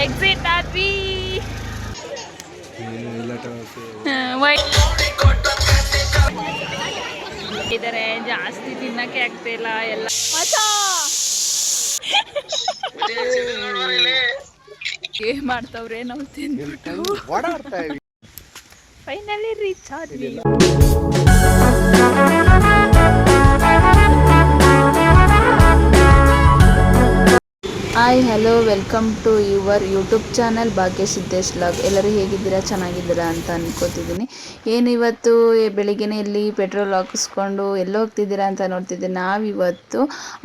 Exit ಆದ್ವಿ. ಇದಾರೆ ಜಾಸ್ತಿ ತಿನ್ನಕ್ಕೆ ಆಗ್ತಿಲ್ಲ ಎಲ್ಲ. ಏನ್ ಮಾಡ್ತಾವ್ರೆ ನಾವು ತಿನ್ಬಿಟ್ಟು ಫೈನಲಿ ರೀಚ್ ಆದ್ವಿ. Hi hello welcome to your YouTube channel Bhagyasiddesh vlog. ಎಲ್ಲರೂ ಹೇಗಿದ್ದೀರಾ, ಚೆನ್ನಾಗಿದ್ದೀರಾ ಅಂತ ಅನ್ಕೋತಿದ್ದೀನಿ. ಏನು ಇವತ್ತು ಬೆಳಿಗ್ಗೆನೇ ಇಲ್ಲಿ ಪೆಟ್ರೋಲ್ ಹಾಕಿಸ್ಕೊಂಡು ಎಲ್ಲೋ ಹೋಗ್ತಿದ್ದೀರಾ ಅಂತ ನೋಡ್ತಿದ್ದೀನಿ. ನಾವಿವತ್ತು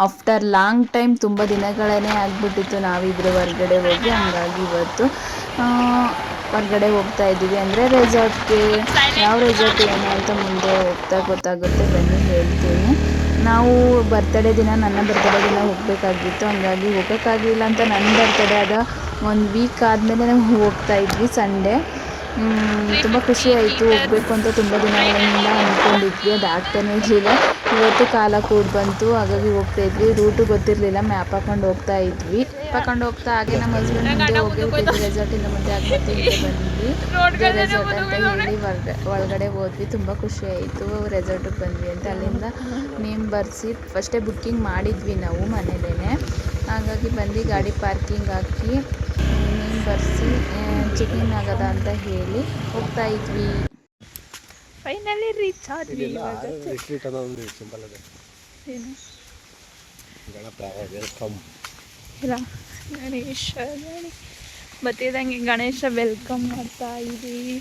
ಆಫ್ಟರ್ ಲಾಂಗ್ ಟೈಮ್ ತುಂಬ ದಿನಗಳೇ ಆಗಿಬಿಟ್ಟಿತ್ತು ನಾವಿಬ್ಬರು ಹೊರಗಡೆ ಹೋಗಿ. ಹಂಗಾಗಿ ಇವತ್ತು ಹೊರಗಡೆ ಹೋಗ್ತಾ ಇದ್ದೀವಿ, ಅಂದರೆ ರೆಸಾರ್ಟ್ಗೆ. ಯಾವ ರೆಸಾರ್ಟ್ ಏನು ಅಂತ ಮುಂದೆ ಹೋಗ್ತಾ ಗೊತ್ತಾಗುತ್ತೆ, ಬನ್ನಿ ಹೇಳ್ತೀನಿ. ನಾವು ಬರ್ತಡೇ ದಿನ, ನನ್ನ ಬರ್ತಡೇ ದಿನ ಹೋಗಬೇಕಾಗಿತ್ತು, ಹಂಗಾಗಿ ಹೋಗೋಕ್ಕಾಗಲಿಲ್ಲ ಅಂತ ನನ್ನ ಬರ್ತಡೇ ಆದ 1 ವೀಕ್ ಆದಮೇಲೆ ನಾವು ಹೋಗ್ತಾ ಇದ್ವಿ ಸಂಡೇ. ತುಂಬ ಖುಷಿ ಆಯಿತು, ಹೋಗಬೇಕು ಅಂತ ತುಂಬ ದಿನಗಳಿಂದ ಅಂದ್ಕೊಂಡಿದ್ವಿ, ಅದು ಆಗ್ತಾನೇ ಇರಲಿಲ್ಲ. ಇವತ್ತು ಕಾಲ ಕೂಡ ಬಂತು, ಹಾಗಾಗಿ ಹೋಗ್ತಾ ಇದ್ವಿ. ರೂಟು ಗೊತ್ತಿರಲಿಲ್ಲ, ಮ್ಯಾಪ್ ಹಾಕೊಂಡು ಹೋಗ್ತಾ ಇದ್ವಿ. ಹಾಗೆ ನಮ್ಮ ಹಸ್ಬೆಂಡ್ ಮುಂದೆ ಹೋಗಿಬಿಟ್ಟಿದ್ವಿ, ರೆಸಾರ್ಟಿಂದ ಮುಂದೆ ಮತ್ತೆ ಹಿಂದೆ ಬಂದ್ವಿ. ರೆಸಾರ್ಟ್ ಅಂತ ಹೇಳಿ ಒಳಗಡೆ ಹೋದ್ವಿ. ತುಂಬ ಖುಷಿ ಆಯಿತು, ರೆಸಾರ್ಟಿಗೆ ಬಂದ್ವಿ ಅಂತ. ಅಲ್ಲಿಂದ ನೇಮ್ ಬರೆಸಿ ಫಸ್ಟೇ ಬುಕ್ಕಿಂಗ್ ಮಾಡಿದ್ವಿ ನಾವು ಮನೇಲೇ. ಹಾಗಾಗಿ ಬಂದು ಗಾಡಿ ಪಾರ್ಕಿಂಗ್ ಹಾಕಿ ನೇಮ್ ಬರೆಸಿ ಚೆಕಿಂಗ್ ಆಗದ ಅಂತ ಹೇಳಿ ಹೋಗ್ತಾ ಇದ್ವಿ. ಫೈನಲಿ ರೀಚ್ ಆದ್ವಿ. ಗಣೇಶ ಬತ್ತಿದಂಗೆ ಗಣೇಶ ವೆಲ್ಕಮ್ ಮಾಡ್ತಾ ಇದ್ದೀವಿ.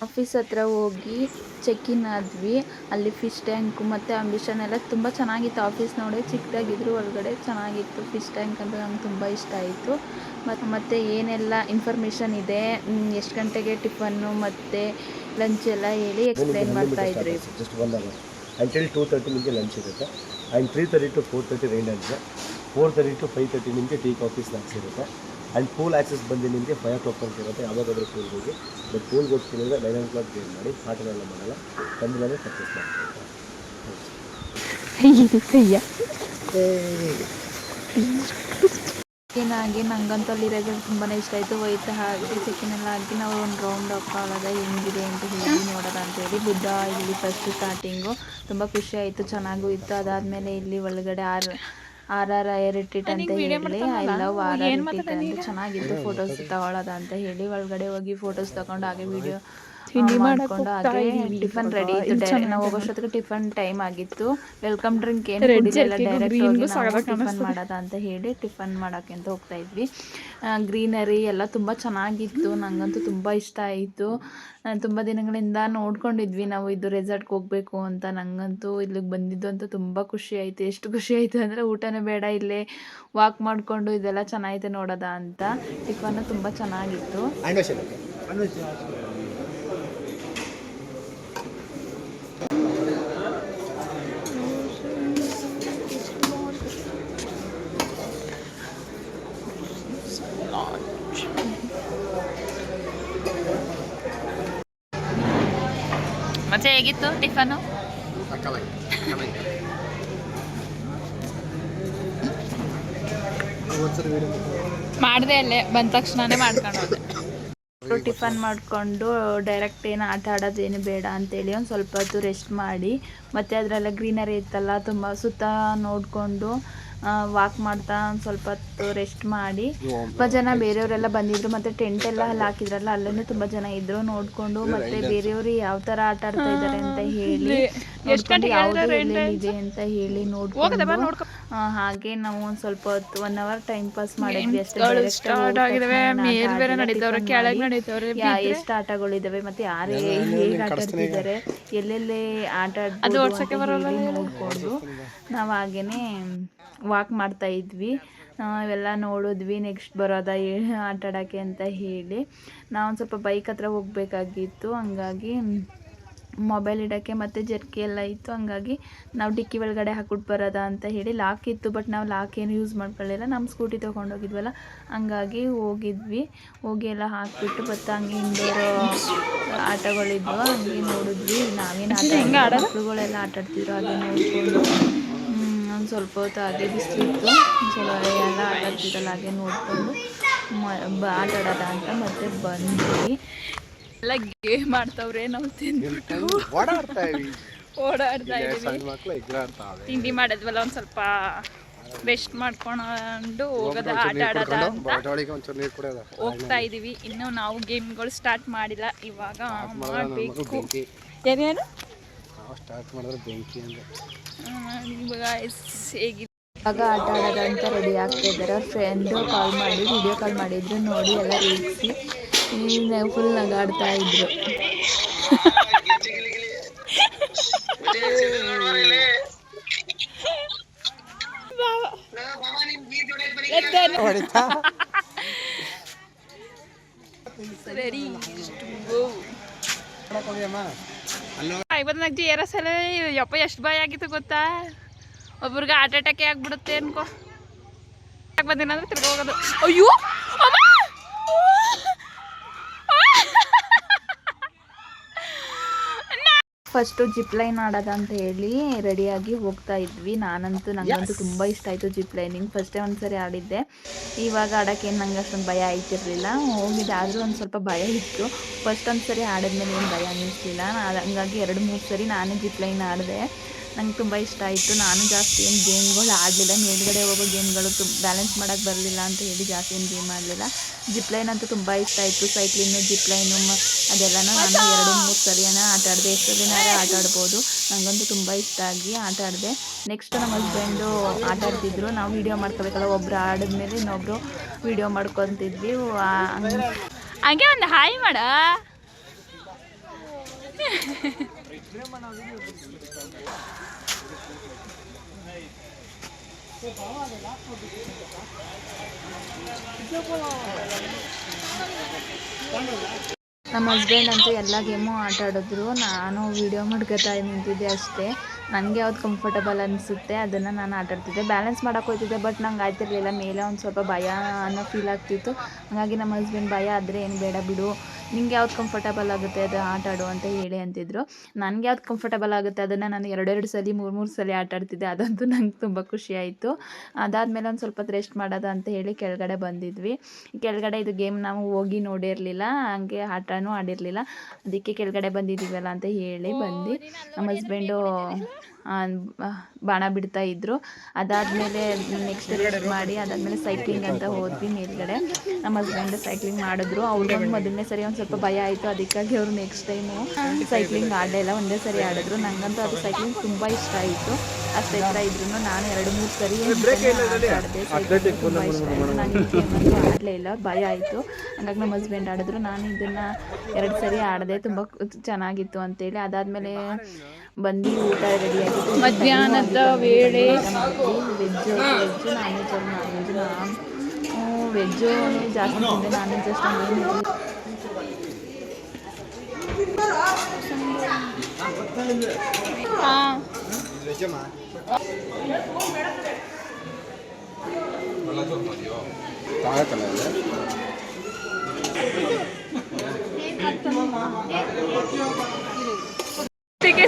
ಆಫೀಸ್ ಹತ್ರ ಹೋಗಿ ಚೆಕ್-ಇನ್ ಆದ್ವಿ. ಅಲ್ಲಿ ಫಿಶ್ ಟ್ಯಾಂಕು ಮತ್ತು ಅಂಬಿಷನ್ ಎಲ್ಲ ತುಂಬ ಚೆನ್ನಾಗಿತ್ತು. ಆಫೀಸ್ ನೋಡಿ ಚಿಕ್ಕದಾಗಿದ್ರು, ಒಳಗಡೆ ಚೆನ್ನಾಗಿತ್ತು. ಫಿಶ್ ಟ್ಯಾಂಕ್ ಅಂತ ನಂಗೆ ತುಂಬ ಇಷ್ಟ ಆಯಿತು. ಮತ್ತು ಏನೆಲ್ಲ ಇನ್ಫಾರ್ಮೇಷನ್ ಇದೆ, ಎಷ್ಟು ಗಂಟೆಗೆ ಟಿಫನ್ನು ಮತ್ತು ಲಂಚ್ ಎಲ್ಲ ಹೇಳಿ ಎಕ್ಸ್ಪ್ಲೈನ್ ಮಾಡ್ತಾಯಿದ್ರು. ಅಂಟಿಲ್ 2:30 ನಿಮಗೆ ಲಂಚ್ ಇರುತ್ತೆ. And 3:30 to 4:30 rain dance, 4:30 to 5:30 ನಿಮಗೆ ಟೀ ಕಾಫಿ ಸ್ನ್ಯಾಕ್ಸ್ ಇರುತ್ತೆ. ಆ್ಯಂಡ್ ಪೂಲ್ ಆ್ಯಕ್ಸಸ್ ಬಂದು ನಿಮಗೆ 5 o'clock ಅಂತ ಇರುತ್ತೆ. ಯಾವಾಗಾದರೂ ಪೂಲ್ಗೆ ಹೋಗಿ, ಬಟ್ ಪೂಲ್ಗೆ ಹೋಗ್ತಿದ್ರೆ 9 o'clock ಗೇಮ್ ಮಾಡಿ, ಆಟನೆಲ್ಲ ಮಾಡಲ್ಲ, ತಂದಿಲ್ಲೇ ಪರ್ಚೇಸ್ ಮಾಡ್ತಾರೆ. ಏನಾಗಿ ನಂಗಂತೂ ಅಲ್ಲಿ ರೆಸಾರ್ಟ್ ತುಂಬಾ ಇಷ್ಟ ಆಯಿತು. ಹೋಯ್ತಾ ಹಾಗೆ ಚೆಕ್ಕಿನೆಲ್ಲ ಆಗಿ ನಾವು ಒಂದು ರೌಂಡ್ ಹಾಕೋದ ಹೆಂಗಿದೆ ಅಂತ ಹೇಳಿ ನೋಡೋದ ಅಂತೇಳಿ. ಬುದ್ಧ ಇಲ್ಲಿ ಫಸ್ಟ್ ಸ್ಟಾರ್ಟಿಂಗು ತುಂಬ ಖುಷಿ ಆಯಿತು, ಚೆನ್ನಾಗೂ ಇತ್ತು. ಅದಾದಮೇಲೆ ಇಲ್ಲಿ ಒಳಗಡೆ ಆರ್ ರಿಟ್ರೀಟ್ ಅಂತ ಹೇಳಿ, ಐ ಲವ್ ಆರ್ ರಿಟ್ರೀಟ್ ಅಂತ ಚೆನ್ನಾಗಿತ್ತು. ಫೋಟೋಸ್ ತಗೊಳ್ಳೋದ ಅಂತ ಹೇಳಿ ಒಳಗಡೆ ಹೋಗಿ ಫೋಟೋಸ್ ತಗೊಂಡು ಹಾಗೆ ವಿಡಿಯೋ ಮಾಡಿಕೊಂಡು ಹಾಗೆ ಟಿಫನ್ ರೆಡಿ ಇತ್ತು. ನಾವು ಹೋಗೋಷ್ಟೊತ್ತಿಗೆ ಟಿಫನ್ ಟೈಮ್ ಆಗಿತ್ತು. ವೆಲ್ಕಮ್ ಡ್ರಿಂಕ್ ಏನು ಕುಡಿದಿಲ್ಲ, ಡೈರೆಕ್ಟ್ ಹೋಗಿ ನಾವು ಟಿಫನ್ ಮಾಡೋದ ಅಂತ ಹೇಳಿ ಟಿಫನ್ ಮಾಡೋಕ್ಕೆ ಅಂತ ಹೋಗ್ತಾ ಇದ್ವಿ. ಗ್ರೀನರಿ ಎಲ್ಲ ತುಂಬ ಚೆನ್ನಾಗಿತ್ತು, ನನಗಂತೂ ತುಂಬ ಇಷ್ಟ ಆಯಿತು. ತುಂಬ ದಿನಗಳಿಂದ ನೋಡ್ಕೊಂಡಿದ್ವಿ ನಾವು ಇದು ರೆಸಾರ್ಟ್ಗೆ ಹೋಗಬೇಕು ಅಂತ. ನನಗಂತೂ ಇಲ್ಲಿಗೆ ಬಂದಿದ್ದು ಅಂತೂ ತುಂಬ ಖುಷಿ ಆಯಿತು. ಎಷ್ಟು ಖುಷಿ ಆಯಿತು ಅಂದರೆ ಊಟನೇ ಬೇಡ, ಇಲ್ಲೇ ವಾಕ್ ಮಾಡಿಕೊಂಡು ಇದೆಲ್ಲ ಚೆನ್ನಾಗಿದೆ ನೋಡೋದ ಅಂತ. ಟಿಫನ್ನು ತುಂಬ ಚೆನ್ನಾಗಿತ್ತು. ಮತ್ತೆ ಹೇಗಿತ್ತು ಟಿಫನು? ಮಾಡಿದೆ, ಅಲ್ಲೇ ಬಂದ ತಕ್ಷಣನೇ ಮಾಡ್ಕೊಂಡು ಹೋದೆ. ಟಿಫನ್ ಮಾಡಿಕೊಂಡು ಡೈರೆಕ್ಟ್ ಏನು ಆಟ ಆಡೋದೇನು ಬೇಡ ಅಂತೇಳಿ ಒಂದು ಸ್ವಲ್ಪ ಹೊತ್ತು ರೆಸ್ಟ್ ಮಾಡಿ, ಮತ್ತು ಅದರೆಲ್ಲ ಗ್ರೀನರಿ ಇತ್ತಲ್ಲ, ತುಂಬ ಸುತ್ತ ನೋಡಿಕೊಂಡು ವಾಕ್ ಮಾಡ್ತಾ ಒಂದು ಸ್ವಲ್ಪ ಹೊತ್ತು ರೆಸ್ಟ್ ಮಾಡಿ. ತುಂಬ ಜನ ಬೇರೆಯವರೆಲ್ಲ ಬಂದಿದ್ರು, ಮತ್ತು ಟೆಂಟ್ ಎಲ್ಲ ಅಲ್ಲಿ ಹಾಕಿದ್ರಲ್ಲ, ಅಲ್ಲೂ ತುಂಬ ಜನ ಇದ್ರು. ನೋಡಿಕೊಂಡು ಮತ್ತು ಬೇರೆಯವರು ಯಾವ ಥರ ಆಟ ಆಡ್ತಾ ಇದ್ದಾರೆ ಅಂತ ಹೇಳಿ ನೋಡ್ಕೊಂಡು ಯಾವುದು ಎಲ್ಲೆಲ್ಲಿದೆ ಅಂತ ಹೇಳಿ ನೋಡ್ಕೊಂಡು ಹಾಗೆ ನಾವು ಒಂದು ಸ್ವಲ್ಪ ಹೊತ್ತು 1 hour ಟೈಮ್ ಪಾಸ್ ಮಾಡಿದ್ವಿ ಅಷ್ಟೇ. ಎಷ್ಟು ಆಟಗಳಿದ್ದಾವೆ ಮತ್ತು ಯಾರು ಹೇಗೆ ಆಟ ಆಡ್ತಿದ್ದಾರೆ, ಎಲ್ಲೆಲ್ಲಿ ಆಟ ಆಡ್ಬೋದು ನೋಡಿಕೊಂಡು ನಾವು ಹಾಗೇ ವಾಕ್ ಮಾಡ್ತಾ ಇದ್ವಿ. ಇವೆಲ್ಲ ನೋಡಿದ್ವಿ. ನೆಕ್ಸ್ಟ್ ಬರೋದ ಆಟ ಆಡೋಕ್ಕೆ ಅಂತ ಹೇಳಿ ನಾವೊಂದು ಸ್ವಲ್ಪ ಬೈಕ್ ಹತ್ರ ಹೋಗಬೇಕಾಗಿತ್ತು. ಹಂಗಾಗಿ ಮೊಬೈಲ್ ಇಡೋಕ್ಕೆ ಮತ್ತು ಜರ್ಕಿ ಎಲ್ಲ ಇತ್ತು, ಹಂಗಾಗಿ ನಾವು ಡಿಕ್ಕಿ ಒಳಗಡೆ ಹಾಕ್ಬಿಟ್ಟು ಬರೋದ ಅಂತ ಹೇಳಿ. ಲಾಕ್ ಇತ್ತು, ಬಟ್ ನಾವು ಲಾಕ್ ಏನು ಯೂಸ್ ಮಾಡ್ಕೊಳ್ಳಿಲ್ಲ, ನಮ್ಮ ಸ್ಕೂಟಿ ತೊಗೊಂಡೋಗಿದ್ವಲ್ಲ, ಹಂಗಾಗಿ ಹೋಗಿದ್ವಿ. ಹೋಗಿ ಎಲ್ಲ ಹಾಕಿಬಿಟ್ಟು ಮತ್ತು ಹಂಗೆ ಇಂಡೋರ್ ಆಟಗಳಿದ್ವು, ಹಂಗೆ ನೋಡಿದ್ವಿ. ನಾವೇನು ಆಟ ಮಕ್ಕಳುಗಳೆಲ್ಲ ಆಟ ಆಡ್ತಿದ್ರು, ಹಾಗೆ ನೋಡಿಕೊಂಡು ಒಂದು ಸ್ವಲ್ಪ ಹೊತ್ತು ಹಾಗೆ ಬಿಸಿಲಿತ್ತು, ಸ್ವಲ್ಪ ಎಲ್ಲ ಆಟ ಆಡ್ತಿದ್ದಲ್ಲ ಹಾಗೆ ನೋಡಿಕೊಂಡು ಆಟ ಆಡೋದ ಅಂತ ಮತ್ತೆ ಬಂದ್ವಿ. ಎಲ್ಲ ಗೇಮ್ ಆಡ್ತವ್ರೆ, ನಾವು ತಿಂದ್ಬಿಟ್ಟು ಓಡಾಡ್ತಾ ಇದ್ದೀವಿ. ತಿಂಡಿ ಮಾಡಿದ್ವಲ್ಲ ಒಂದು ಸ್ವಲ್ಪ ರೆಸ್ಟ್ ಮಾಡ್ಕೊಂಡು ಹೋಗೋದ ಆಟ ಆಡೋದ ಅಂತ ಹೋಗ್ತಾ ಇದೀವಿ. ಇನ್ನು ನಾವು ಗೇಮ್ಗಳು ಸ್ಟಾರ್ಟ್ ಮಾಡಿಲ್ಲ, ಇವಾಗ ಮಾಡಬೇಕು. ಏನೇನು ಸ್ಟಾರ್ಟ್ ಮಾಡಿದ್ರೆ ಬೆಂಕಿ ಅಂತ ಹೇಗಿದೆ ಇವಾಗ ಆಟ ಆಡೋದಂತ ರೆಡಿ ಆಗ್ತಾ ಇದ್ದಾರೆ. ಫ್ರೆಂಡು ಕಾಲ್ ಮಾಡಿ ವಿಡಿಯೋ ಕಾಲ್ ಮಾಡಿದ್ರು, ನೋಡಿ ಎಲ್ಲ ರೇಗಿಸಿ ಫುಲ್ ನಗಾಡ್ತಾ ಇದ್ರು. ಏರಸಲ ಯಪ್ಪ ಎಷ್ಟು ಭಯ ಆಗಿತ್ತು ಗೊತ್ತಾ, ಒಬ್ರಿಗೆ ಹಾರ್ಟ್ ಅಟ್ಯಾಕ್ ಆಗ್ಬಿಡುತ್ತೆ ಅನ್ಕೋ. ಬಂದಿನಂದ್ರೆ ತಿರ್ಗ ಹೋಗೋದು. ಅಯ್ಯೋ ಫಸ್ಟು ಜಿಪ್ ಲೈನ್ ಆಡೋದ ಅಂತ ಹೇಳಿ ರೆಡಿಯಾಗಿ ಹೋಗ್ತಾ ಇದ್ವಿ. ನನಗಂತೂ ತುಂಬ ಇಷ್ಟ ಆಯಿತು ಜಿಪ್ ಲೈನಿಂಗ್. ಫಸ್ಟೇ ಒಂದ್ಸರಿ ಆಡಿದ್ದೆ, ಇವಾಗ ಆಡೋಕ್ಕೇನು ನಂಗೆ ಅಷ್ಟೊಂದು ಭಯ ಆಯ್ತಿರಲಿಲ್ಲ. ಹೋಗಿದ್ದೆ ಆದರೂ ಒಂದು ಸ್ವಲ್ಪ ಭಯ ಇತ್ತು. ಫಸ್ಟ್ ಒಂದು ಸರಿ ಆಡಿದ್ಮೇಲೆ ಏನು ಭಯ ಅನ್ನಿಸ್ಲಿಲ್ಲ. ಹಂಗಾಗಿ 2-3 ಸರಿ ನಾನೇ ಜಿಪ್ ಲೈನ್ ಆಡಿದೆ. ನಂಗೆ ತುಂಬ ಇಷ್ಟ ಆಯಿತು. ನಾನು ಜಾಸ್ತಿ ಏನು ಗೇಮ್ಗಳು ಆಡಲಿಲ್ಲ, ಮೇಲ್ಗಡೆ ಹೋಗೋ ಗೇಮ್ಗಳು ಬ್ಯಾಲೆನ್ಸ್ ಮಾಡೋಕ್ಕೆ ಬರಲಿಲ್ಲ ಅಂತ ಹೇಳಿ ಜಾಸ್ತಿ ಏನು ಗೇಮ್ ಆಡಲಿಲ್ಲ. ಜಿಪ್ ಲೈನ್ ಅಂತೂ ತುಂಬ ಇಷ್ಟ ಆಯಿತು. ಸೈಕ್ಲಿಂಗು ಜಿಪ್ ಲೈನು ಅದೆಲ್ಲನೂ ನಾನು 2-3 ಸರಿಯನ್ನ ಆಟ ಆಡಿದೆ. ಎಷ್ಟು ದಿನಾರೇ ಆಟ ಆಡ್ಬೋದು. ನನಗಂತೂ ತುಂಬ ಇಷ್ಟ ಆಗಿ ಆಟ ಆಡಿದೆ. ನೆಕ್ಸ್ಟ್ ನಮ್ಮ ಹಸ್ಬೆಂಡು ಆಟ ಆಡ್ತಿದ್ರು, ನಾವು ವೀಡಿಯೋ ಮಾಡ್ಕೋಬೇಕಲ್ಲ, ಒಬ್ಬರು ಆಡಿದ್ಮೇಲೆ ಇನ್ನೊಬ್ಬರು ವೀಡಿಯೋ ಮಾಡ್ಕೊತಿದ್ವಿ. ಹಂಗೆ ಒಂದು ಹಾಯ್ ಮಾಡ. ನಮ್ಮ ಹಸ್ಬೆಂಡ್ ಅಂತೂ ಎಲ್ಲ ಗೇಮು ಆಟ ಆಡಿದ್ರು, ನಾನು ವೀಡಿಯೋ ಮಾಡ್ಕೊತಾ ನಿಂತಿದ್ದೆ ಅಷ್ಟೇ. ನನಗೆ ಯಾವ್ದು ಕಂಫರ್ಟಬಲ್ ಅನಿಸುತ್ತೆ ಅದನ್ನು ನಾನು ಆಟ ಆಡ್ತಿದ್ದೆ. ಬ್ಯಾಲೆನ್ಸ್ ಮಾಡೋಕೆ ಹೋಗ್ತಿದ್ದೆ, ಬಟ್ ನಂಗೆ ಆಯ್ತಿರಲಿಲ್ಲ. ಮೇಲೆ ಒಂದು ಸ್ವಲ್ಪ ಭಯ ಅನ್ನೋ ಫೀಲ್ ಆಗ್ತಿತ್ತು. ಹಾಗಾಗಿ ನಮ್ಮ ಹಸ್ಬೆಂಡ್ ಭಯ ಆದರೆ ಏನು ಬೇಡ ಬಿಡು, ನಿಂಗೆ ಯಾವ್ದು ಕಂಫರ್ಟಬಲ್ ಆಗುತ್ತೆ ಅದು ಆಟ ಆಡು ಅಂತ ಹೇಳಿ ಅಂತಿದ್ರು. ನನಗೆ ಯಾವ್ದು ಕಂಫರ್ಟಬಲ್ ಆಗುತ್ತೆ ಅದನ್ನು ನಾನು 2-2 ಸಲ 3-3 ಸಲ ಆಟ ಆಡ್ತಿದ್ದೆ. ಅದಂತೂ ನಂಗೆ ತುಂಬ ಖುಷಿ ಆಯಿತು. ಅದಾದಮೇಲೆ ಒಂದು ಸ್ವಲ್ಪ ರೆಸ್ಟ್ ಮಾಡೋದ ಅಂತ ಹೇಳಿ ಕೆಳಗಡೆ ಬಂದಿದ್ವಿ. ಕೆಳಗಡೆ ಇದು ಗೇಮ್ ನಾವು ಹೋಗಿ ನೋಡಿರಲಿಲ್ಲ, ಹಂಗೆ ಆಟನೂ ಆಡಿರಲಿಲ್ಲ. ಅದಕ್ಕೆ ಕೆಳಗಡೆ ಬಂದಿದ್ದೀವಲ್ಲ ಅಂತ ಹೇಳಿ ಬಂದು ನಮ್ಮ ಹಸ್ಬೆಂಡು ಬಾಣ ಬಿಡ್ತಾ ಇದ್ರು. ಅದಾದಮೇಲೆ ನೆಕ್ಸ್ಟ್ ರೆಸ್ಟ್ ಮಾಡಿ ಅದಾದಮೇಲೆ ಸೈಕ್ಲಿಂಗ್ ಅಂತ ಹೋದ್ವಿ ಮೇಲ್ಗಡೆ. ನಮ್ಮ ಹಸ್ಬೆಂಡ್ ಸೈಕ್ಲಿಂಗ್ ಮಾಡಿದ್ರು. ಅವ್ರಿಗೆ ಮೊದಲನೇ ಸರಿ ಒಂದು ಸ್ವಲ್ಪ ಭಯ ಆಯಿತು, ಅದಕ್ಕಾಗಿ ಅವರು ನೆಕ್ಸ್ಟ್ ಟೈಮು ಸೈಕ್ಲಿಂಗ್ ಆಡಲೇ ಇಲ್ಲ, ಒಂದೇ ಸರಿ ಆಡಿದ್ರು. ನನಗಂತೂ ಅದು ಸೈಕ್ಲಿಂಗ್ ತುಂಬ ಇಷ್ಟ ಆಯಿತು. ಅಷ್ಟು ಎತ್ತರ ಇದ್ರೂ ನಾನು 2-3 ಸರಿ ಆಡಿದೆ. ಸೈಕ್ಲಿಂಗ್ ತುಂಬ ಇಷ್ಟ ಆಯಿತು. ನಾನು ಈ ಗೇಮಂತೂ ಆಡಲೇ ಇಲ್ಲ, ಭಯ ಆಯಿತು. ಹಾಗಾಗಿ ನಮ್ಮ ಹಸ್ಬೆಂಡ್ ಆಡಿದ್ರು, ನಾನು ಇದನ್ನು 2 ಸರಿ ಆಡಿದೆ. ತುಂಬ ಚೆನ್ನಾಗಿತ್ತು ಅಂತೇಳಿ. ಅದಾದಮೇಲೆ ಬಂದು ಊಟ ರೆಡಿಯಾಗಿತ್ತು. ಮಧ್ಯಾಹ್ನದ ವೇಳೆ ವೆಜ್ಜು ನಾನ್ ವೆಜ್ಜು ಜಾಸ್ತಿ ತಿಂದೆ, ನಾನ್ ವೆಜ್ ಅಷ್ಟೊಂದು ಹಾಂ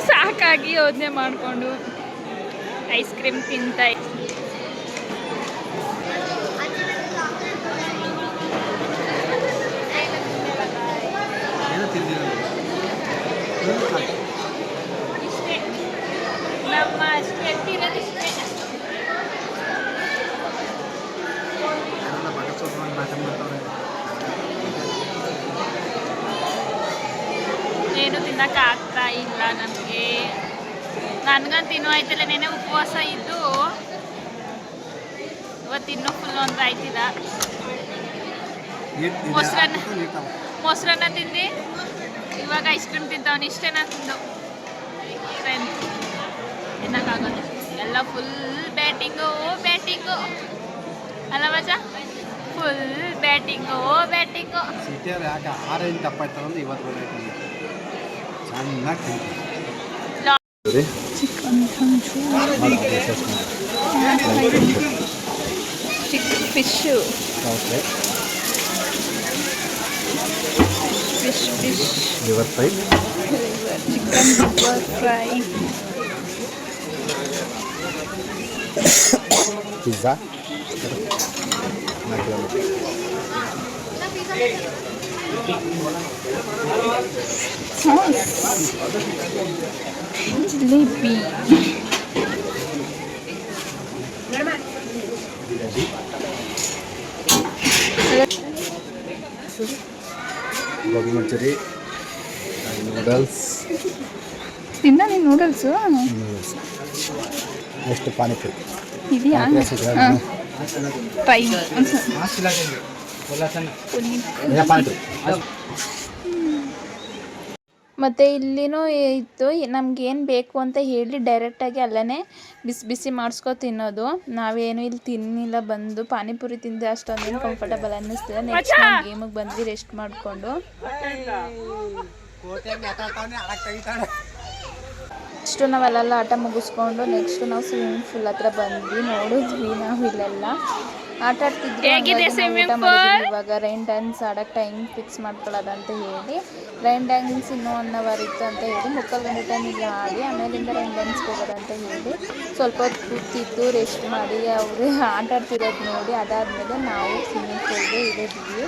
ಸಾಕಾಗಿ ಯೋಚನೆ ಮಾಡಿಕೊಂಡು ಐಸ್ ಕ್ರೀಮ್ ತಿಂತಾ ಇಷ್ಟೇ ನಮ್ಮ ಎಷ್ಟಿರೋದಿಷ್ಟೇ. ಏನು ತಿನ್ನೋಕ್ಕಾಗ್ತಾ ಇಲ್ಲ ನನಗೆ. ನನಗಂತೂ ತಿನ್ನೋ ಆಯ್ತಿಲ್ಲ. ನೆನೆ ಉಪವಾಸ ಇದ್ದು ಇವತ್ತು ಇನ್ನೂ ಫುಲ್ ಒಂದು ಆಯ್ತಿಲ್ಲ. ಮೊಸರನ್ನ ತಿಂದು ಇವಾಗ ಐಸ್ ಕ್ರೀಮ್ ತಿಂತವನು. ಇಷ್ಟೇನ ತಿಂದು ತಿನ್ನೋಕ್ಕಾಗೋದು. ಎಲ್ಲ ಫುಲ್ ಬ್ಯಾಟಿಂಗು ಅಲ್ಲ ಮಜಾ, full batting chicken fish, fish liver fry, chicken liver fry, pizza jalebi gobi manchurian noodles ತಿನ್ನ ನೀನು ನೂಡಲ್ಸು ನೆಕ್ಸ್ಟ್ ಪಾನಿಪುರಿ ಇದೆಯಾ ಮತ್ತು ಇಲ್ಲಿನೂ ಇತ್ತು, ನಮ್ಗೆ ಏನು ಬೇಕು ಅಂತ ಹೇಳಿ ಡೈರೆಕ್ಟಾಗಿ ಅಲ್ಲೇ ಬಿಸಿ ಬಿಸಿ ಮಾಡಿಸ್ಕೊ ತಿನ್ನೋದು. ನಾವೇನು ಇಲ್ಲಿ ತಿನ್ನಿಲ್ಲ, ಬಂದು ಪಾನಿಪುರಿ ತಿಂದೆ ಅಷ್ಟೊಂದೇನು ಕಂಫರ್ಟಬಲ್ ಅನ್ನಿಸ್ತಿಲ್ಲ. ನೆಕ್ಸ್ಟ್ ನಾವು ಗೇಮಿಗೆ ಬಂದ್ವಿ ರೆಸ್ಟ್ ಮಾಡಿಕೊಂಡು. ನೆಕ್ಸ್ಟು ನಾವಲ್ಲೆಲ್ಲ ಆಟ ಮುಗಿಸ್ಕೊಂಡು ನೆಕ್ಸ್ಟು ನಾವು ಸ್ವಿಮ್ಮಿಂಗ್ ಪೂಲ್ ಹತ್ರ ಬಂದ್ವಿ. ನೋಡಿದ್ವಿ ನಾವು ಇಲ್ಲೆಲ್ಲ ಆಟ ಆಡ್ತಿದ್ವಿ. ಊಟ ಮಾಡಿದ್ವಿ. ಇವಾಗ ರೈನ್ ಡ್ಯಾನ್ಸ್ ಆಡೋಕ್ಕೆ ಟೈಮ್ ಫಿಕ್ಸ್ ಮಾಡ್ಕೊಳ್ಳೋದಂತ ಹೇಳಿ ರೈನ್ ಡ್ಯಾನ್ಸ್ ಇನ್ನೂ 1 hour ಇತ್ತು ಅಂತ ಹೇಳಿ 3:30 ಗಂಟೆ ಟೈಮಿಗೆ ಆಡಿ ಆಮೇಲಿಂದ ರೈನ್ ಡ್ಯಾನ್ಸ್ಗೆ ಹೋಗೋದಂತ ಹೇಳಿ ಸ್ವಲ್ಪ ಹೊತ್ತು ಕೂತಿದ್ದು ರೆಸ್ಟ್ ಮಾಡಿ ಅವರು ಆಟ ಆಡ್ತಿರೋದು ನೋಡಿ ಅದಾದಮೇಲೆ ನಾವು ಸ್ವಿಮ್ಮಿಂಗ್ ಪೂಲ್ಗೆ ಇಳಿದ್ವಿ.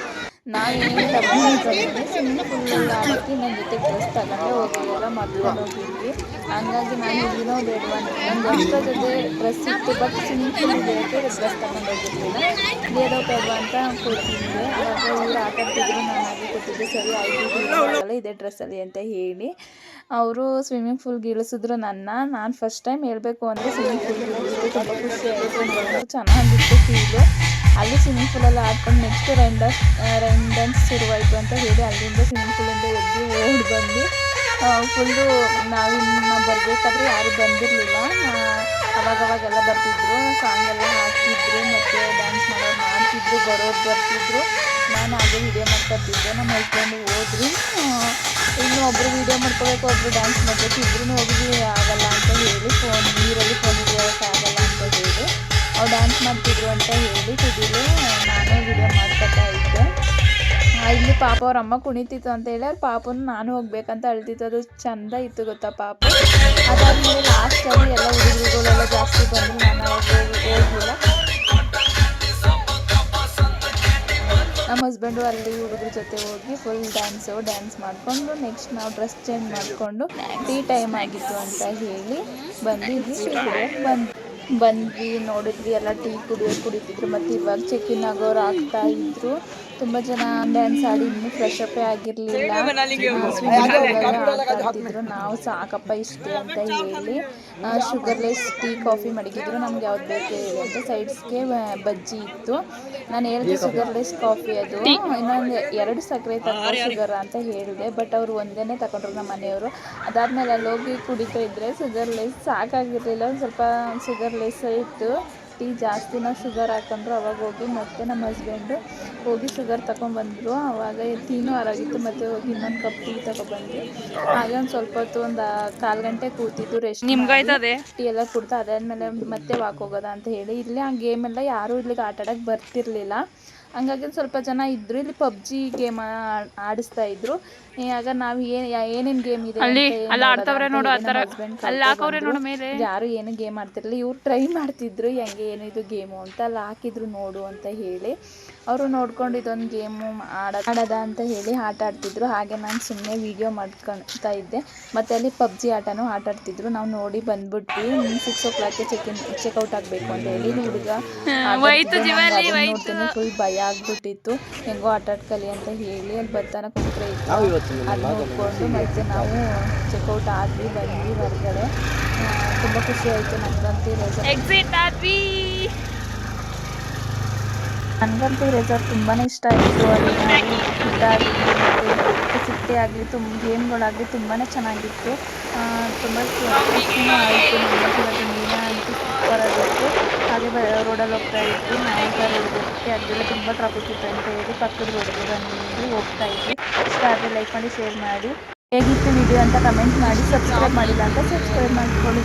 ನಾವೇನು ತಗೊಂಡಿದ್ದೀವಿ ಸ್ವಿಮ್ಮಿಂಗ್ ಪೂಲಲ್ಲಿ ಆಡೋಕ್ಕೆ ನನ್ನ ಜೊತೆ ಡ್ರೆಸ್ ತಗೊಂಡೆ ಹೋಗೋಲ್ಲ ಮರ್ಕೊಂಡು ಹೋಗಿದ್ವಿ. ಹಂಗಾಗಿ ನಾನು ಇಲ್ಲಿನೋ ಬೇಡವಾ ಒಂದು ಎಕ್ಸ್ಟ್ರಾ ಜೊತೆ ಡ್ರೆಸ್ ಇತ್ತು, ಬಟ್ ಸ್ವಿಮ್ಮಿಂಗ್ ಪೂಲ್ ಬೇಕೆ ಡ್ರೆಸ್ ತಗೊಂಡು ಹೋಗಿರ್ಲಿಲ್ಲ. ಬೇಡೋ ಬೇಡವಾ ಅಂತ ಕೂತಿದ್ದೆ. ಅವಾಗ ಇವ್ರು ಆಟ ಆಡ್ತಿದ್ರು, ನಾನು ಹಾಗೆ ಕೂತಿದ್ದೆ. ಸರಿ ಆಯಿತು ಇದೇ ಡ್ರೆಸ್ಸಲ್ಲಿ ಅಂತ ಹೇಳಿ ಅವರು ಸ್ವಿಮ್ಮಿಂಗ್ ಪೂಲ್ಗೆ ಇಳಿಸಿದ್ರು ನಾನು ಫಸ್ಟ್ ಟೈಮ್ ಹೇಳಬೇಕು ಅಂದರೆ ಸ್ವಿಮ್ಮಿಂಗ್ ಪೂಲ್ಗೆ ಇಳಿಸಿದ್ರು. ತುಂಬ ಖುಷಿ ಆಯಿತು, ಚೆನ್ನಾಗಿತ್ತು ಫೀಲು. ಅಲ್ಲಿ ಸ್ವಿಮ್ಮಿಂಗ್ ಪೂಲಲ್ಲಿ ಆಡ್ಕೊಂಡು ನೆಕ್ಸ್ಟ್ ರೈನ್ ಡ್ಯಾನ್ಸ್ ಶುರುವಾಯಿತು ಅಂತ ಹೇಳಿ ಅಲ್ಲಿಂದ ಸ್ವಿಮ್ಮಿಂಗ್ ಪೂಲಿಂದ ಎದ್ದು ಓಡಿ ಬಂದು ಫುಲ್ಲು ನಾವಿನ್ನು ಬರಬೇಕಾದ್ರೆ ಯಾರೂ ಬಂದಿರಲಿಲ್ಲ. ಅವಾಗವಾಗೆಲ್ಲ ಬರ್ತಿದ್ರು, ಸಾಂಗೆಲ್ಲ ಹಾಕ್ತಿದ್ರು ಮತ್ತು ಡ್ಯಾನ್ಸ್ ಮಾಡೋರು ಮಾಡ್ತಿದ್ರು, ಬರೋರು ಬರ್ತಿದ್ರು. ನಾನು ಹಾಗೆ ವೀಡಿಯೋ ಮಾಡ್ಕೊತಿದ್ದೆ. ನಮ್ಮ ಹಸ್ಬೆಂಡು ಹೋದ್ರು, ಇನ್ನು ಒಬ್ಬರು ವೀಡಿಯೋ ಮಾಡ್ಕೋಬೇಕು, ಒಬ್ಬರು ಡ್ಯಾನ್ಸ್ ಮಾಡಬೇಕು. ಇಬ್ಬರೂ ಹೋಗಿದ್ವಿ ಆಗಲ್ಲ ಅಂತ ಹೇಳಿ ನೀರಲ್ಲಿ ಫೋನ್ ಹಿಡಿಯೋಕ್ಕಾಗಲ್ಲ ಅಂತ ಹೇಳಿ ಅವ್ರು ಡ್ಯಾನ್ಸ್ ಮಾಡ್ತಿದ್ರು ಅಂತ ಹೇಳಿ ಕುದಿಲು ನಾನು ವೀಡಿಯೋ ಮಾಡ್ಕೊತಾ ಇದ್ದೆ. ಇಲ್ಲಿ ಪಾಪ ಅವ್ರ ಅಮ್ಮ ಕುಣಿತಿತ್ತು ಅಂತ ಹೇಳಿ ಅವ್ರ ಪಾಪನ ನಾನು ಹೋಗ್ಬೇಕಂತ ಅಳ್ತಿತ್ತು. ಅದು ಚೆಂದ ಇತ್ತು ಗೊತ್ತಾ ಪಾಪ. ಅದಾದಮೇಲೆ ಲಾಸ್ಟಲ್ಲಿ ಎಲ್ಲ ಹುಡುಗರುಗಳೆಲ್ಲ ಜಾಸ್ತಿ ಬಂದು ನಾನು ಹೋಗಿಲ್ಲ. ನಮ್ಮ ಹಸ್ಬೆಂಡು ಅಲ್ಲಿ ಹುಡುಗರ ಜೊತೆ ಹೋಗಿ ಫುಲ್ ಡ್ಯಾನ್ಸ್ ಮಾಡಿಕೊಂಡು ನೆಕ್ಸ್ಟ್ ನಾವು ಡ್ರೆಸ್ ಚೇಂಜ್ ಮಾಡಿಕೊಂಡು ಟೀ ಟೈಮ್ ಆಗಿತ್ತು ಅಂತ ಹೇಳಿ ಬಂದ್ವಿ. ನೋಡಿದ್ವಿ ಎಲ್ಲ ಟೀ ಕುಡಿತಿದ್ರು. ಮತ್ತು ಇವಾಗ ಚೆಕ್-ಇನ್ ಆಗೋರು ಆಗ್ತಾ ಇದ್ರು. ತುಂಬ ಜನ ಡ್ಯಾನ್ಸ್ ಆಡಿ ಇನ್ನೂ ಫ್ರೆಶ್ ಅಪ್ಪೇ ಆಗಿರಲಿಲ್ಲ. ಆಡ್ತಿದ್ರು. ನಾವು ಸಾಕಪ್ಪ ಇಷ್ಟೇ ಅಂತ ಹೇಳಿ ಶುಗರ್ಲೆಸ್ ಟೀ ಕಾಫಿ ಮಡಗಿದ್ರು. ನಮ್ಗೆ ಯಾವ್ದು ಬೇಕು ಹೇಳಿ ಅಂತ ಸೈಡ್ಸ್ಗೆ ಬಜ್ಜಿ ಇತ್ತು. ನಾನು ಹೇಳಿದೆ ಶುಗರ್ಲೆಸ್ ಕಾಫಿ, ಅದು ಇನ್ನೊಂದು 2 ಸಕ್ಕರೆ ತಕ್ಕ ಶುಗರ್ ಅಂತ ಹೇಳಿದೆ. ಬಟ್ ಅವರು ಒಂದೇ ತಗೊಂಡ್ರು ನಮ್ಮ ಮನೆಯವರು. ಅದಾದಮೇಲೆ ಅಲ್ಲಿ ಹೋಗಿ ಕುಡಿತಾ ಇದ್ದರೆ ಶುಗರ್ಲೆಸ್ ಸಾಕಾಗಿರಲಿಲ್ಲ, ಒಂದು ಸ್ವಲ್ಪ ಶುಗರ್ಲೆಸ್ ಇತ್ತು ಟೀ. ಜಾಸ್ತಿನ ಶುಗರ್ ಹಾಕೊಂಡ್ರು. ಅವಾಗ ಹೋಗಿ ಮತ್ತೆ ನಮ್ಮ ಹಸ್ಬೆಂಡು ಹೋಗಿ ಶುಗರ್ ತಗೊಂಡ್ಬಂದರು. ಆವಾಗ ಟೀನೂ ಆರಾಗಿತ್ತು. ಮತ್ತು ಹೋಗಿ ಇನ್ನೊಂದು ಕಪ್ ಟೀ ತಗೊಬಂದ್ವಿ. ಹಾಗೆ ಒಂದು ಸ್ವಲ್ಪ ಹೊತ್ತು ಒಂದು 1/4 ಗಂಟೆ ಕೂತಿದ್ದು ರೆಸ್ಟ್ ಟೀ ಎಲ್ಲ ಕುಡ್ದು ಅದಾದಮೇಲೆ ಮತ್ತೆ ವಾಕ್ ಹೋಗೋದ ಅಂತ ಹೇಳಿ ಇಲ್ಲಿ ಆ ಗೇಮೆಲ್ಲ ಯಾರೂ ಇಲ್ಲಿಗೆ ಆಟ ಆಡೋಕ್ಕೆ ಬರ್ತಿರ್ಲಿಲ್ಲ. ಹಂಗಾಗಿ ಸ್ವಲ್ಪ ಜನ ಇದ್ದರು. ಇಲ್ಲಿ ಪಬ್ಜಿ ಗೇಮ್ ಆಡಿಸ್ತಾ ಇದ್ರು. ಆಗ ನಾವು ಏನೇನು ಗೇಮ್ ಇದೆ ಯಾರು ಏನು ಗೇಮ್ ಆಡ್ತಿರಲಿಲ್ಲ. ಇವ್ರು ಟ್ರೈ ಮಾಡ್ತಿದ್ರು ಹೆಂಗೆ ಏನು ಇದು ಗೇಮು ಅಂತ ಅಲ್ಲಿ ಹಾಕಿದ್ರು ನೋಡು ಅಂತ ಹೇಳಿ. ಅವರು ನೋಡ್ಕೊಂಡು ಇದೊಂದು ಗೇಮು ಆಡೋದ ಅಂತ ಹೇಳಿ ಆಟ ಆಡ್ತಿದ್ರು. ಹಾಗೆ ನಾನು ಸುಮ್ಮನೆ ವೀಡಿಯೋ ಮಾಡ್ಕೊತಾ ಇದ್ದೆ. ಮತ್ತು ಅಲ್ಲಿ ಪಬ್ಜಿ ಆಟನೂ ಆಟ ಆಡ್ತಿದ್ರು. ನಾವು ನೋಡಿ ಬಂದ್ಬಿಟ್ವಿ. 6 o'clock ಚೆಕ್ಔಟ್ ಆಗಬೇಕು ಅಂತ ಹೇಳಿ ಹುಡುಗ ನೋಡ್ತೀನಿ ಫುಲ್ ಭಯ ಆಗ್ಬಿಟ್ಟಿತ್ತು. ಹೆಂಗೋ ಆಟ ಆಡ್ಕಲಿ ಅಂತ ಹೇಳಿ ಅಲ್ಲಿ ಬರ್ತಾನೆ ಕುಂತ್ರೆ ಇತ್ತು. ಅದು ನೋಡಿಕೊಂಡು ಮತ್ತೆ ನಾವು ಚೆಕ್ಔಟ್ ಆದ್ವಿ, ಬಂದ್ವಿ ಹೊರಗಡೆ. ತುಂಬ ಖುಷಿ ಆಯಿತು ನನಗಂತೂ ರೆಸಾರ್ಟ್ ತುಂಬಾ ಇಷ್ಟ ಆಯಿತು. ಅಲ್ಲಿ ಫುಡ್ ಆಗಲಿ ಮತ್ತು ಸಿಟ್ಟೆ ಆಗಲಿ ಗೇಮ್ಗಳಾಗಲಿ ತುಂಬಾ ಚೆನ್ನಾಗಿತ್ತು. ತುಂಬ ಖುಷಿನೂ ಆಯಿತು ನನಗೆ. ಮೀನ ಅಂತೂ ಸೂಪರ್ ಆಗಿತ್ತು. ಹಾಗೆ ರೋಡಲ್ಲಿ ಹೋಗ್ತಾ ಇದ್ವಿ. ನಾಯಕ ರೋಡ್ಗೆ ಅದೆಲ್ಲ ತುಂಬ ಟ್ರಾಫಿಕ್ ಇತ್ತು ಅಂತ ಹೇಳಿ ಪಕ್ಕದ ರೋಡ್ಗೆ ಬಂದು ಹೋಗ್ತಾ ಇದ್ವಿ. ಇಷ್ಟ ಆದರೆ ಲೈಕ್ ಮಾಡಿ, ಶೇರ್ ಮಾಡಿ. ಹೇಗಿತ್ತು ವಿಡಿಯೋ ಅಂತ ಕಮೆಂಟ್ ಮಾಡಿ. ಸಬ್ಸ್ಕ್ರೈಬ್ ಮಾಡಿಲ್ಲ ಅಂತ ಸಬ್ಸ್ಕ್ರೈಬ್ ಮಾಡ್ಕೊಳ್ಳಿ.